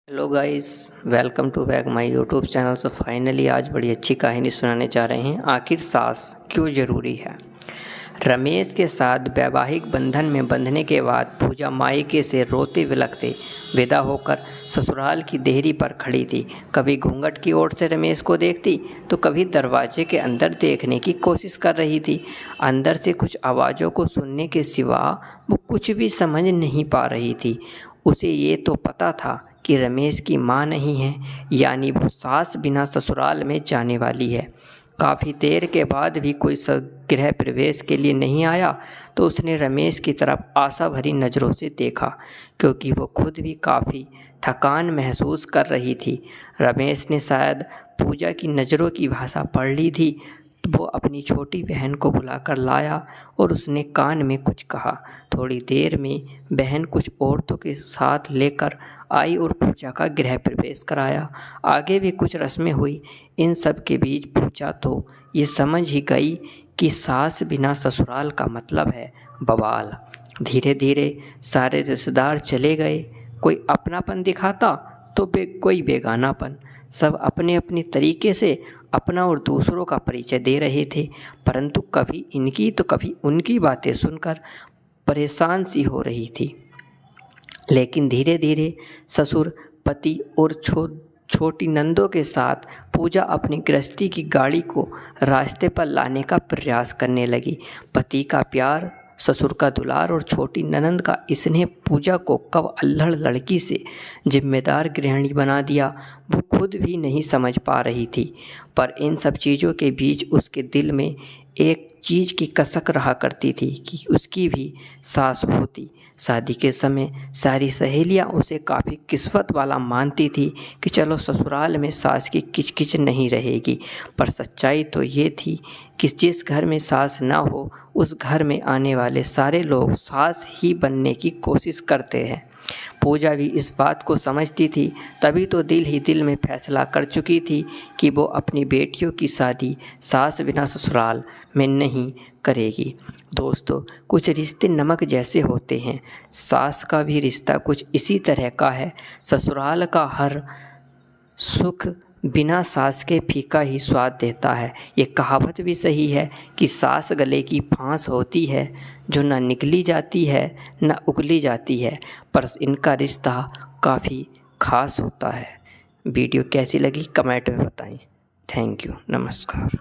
Hello guys, welcome to back my YouTube channel. So finally आज बड़ी अच्छी कहानी सुनाने जा रहे हैं। आखिर सास क्यों ज़रूरी है। रमेश के साथ वैवाहिक बंधन में बंधने के बाद पूजा मायके से रोते बिलखते विदा होकर ससुराल की देहरी पर खड़ी थी। कभी घूंघट की ओर से रमेश को देखती तो कभी दरवाजे के अंदर देखने की कोशिश कर रही थी। अंदर से कुछ आवाज़ों को सुनने के सिवा वो कुछ भी समझ नहीं पा रही थी। उसे ये तो पता था कि रमेश की माँ नहीं है, यानी वो सास बिना ससुराल में जाने वाली है। काफ़ी देर के बाद भी कोई गृह प्रवेश के लिए नहीं आया तो उसने रमेश की तरफ आशा भरी नज़रों से देखा, क्योंकि वो खुद भी काफ़ी थकान महसूस कर रही थी। रमेश ने शायद पूजा की नज़रों की भाषा पढ़ ली थी। वो अपनी छोटी बहन को बुलाकर लाया और उसने कान में कुछ कहा। थोड़ी देर में बहन कुछ औरतों के साथ लेकर आई और पूजा का गृह प्रवेश कराया। आगे भी कुछ रस्में हुई। इन सब के बीच पूजा तो ये समझ ही गई कि सास बिना ससुराल का मतलब है बवाल। धीरे धीरे सारे रिश्तेदार चले गए। कोई अपनापन दिखाता तो कोई बेगानापन। सब अपने अपने तरीके से अपना और दूसरों का परिचय दे रहे थे, परंतु कभी इनकी तो कभी उनकी बातें सुनकर परेशान सी हो रही थी। लेकिन धीरे धीरे ससुर, पति और छोटी नंदों के साथ पूजा अपनी गृहस्थी की गाड़ी को रास्ते पर लाने का प्रयास करने लगी। पति का प्यार, ससुर का दुलार और छोटी ननंद का स्नेह पूजा को कब अल्हड़ लड़की से जिम्मेदार गृहिणी बना दिया, वो खुद भी नहीं समझ पा रही थी। पर इन सब चीज़ों के बीच उसके दिल में एक चीज़ की कसक रहा करती थी कि उसकी भी सास होती। शादी के समय सारी सहेलियां उसे काफ़ी किस्मत वाला मानती थी कि चलो ससुराल में सास की किचकिच नहीं रहेगी। पर सच्चाई तो ये थी कि जिस घर में सास ना हो उस घर में आने वाले सारे लोग सास ही बनने की कोशिश करते हैं। पूजा भी इस बात को समझती थी, तभी तो दिल ही दिल में फैसला कर चुकी थी कि वो अपनी बेटियों की शादी सास बिना ससुराल में नहीं करेगी। दोस्तों, कुछ रिश्ते नमक जैसे होते हैं। सास का भी रिश्ता कुछ इसी तरह का है। ससुराल का हर सुख बिना सास के फीका ही स्वाद देता है। ये कहावत भी सही है कि सास गले की फांस होती है जो न निकली जाती है न उगली जाती है, पर इनका रिश्ता काफ़ी खास होता है। वीडियो कैसी लगी कमेंट में बताएं। थैंक यू, नमस्कार।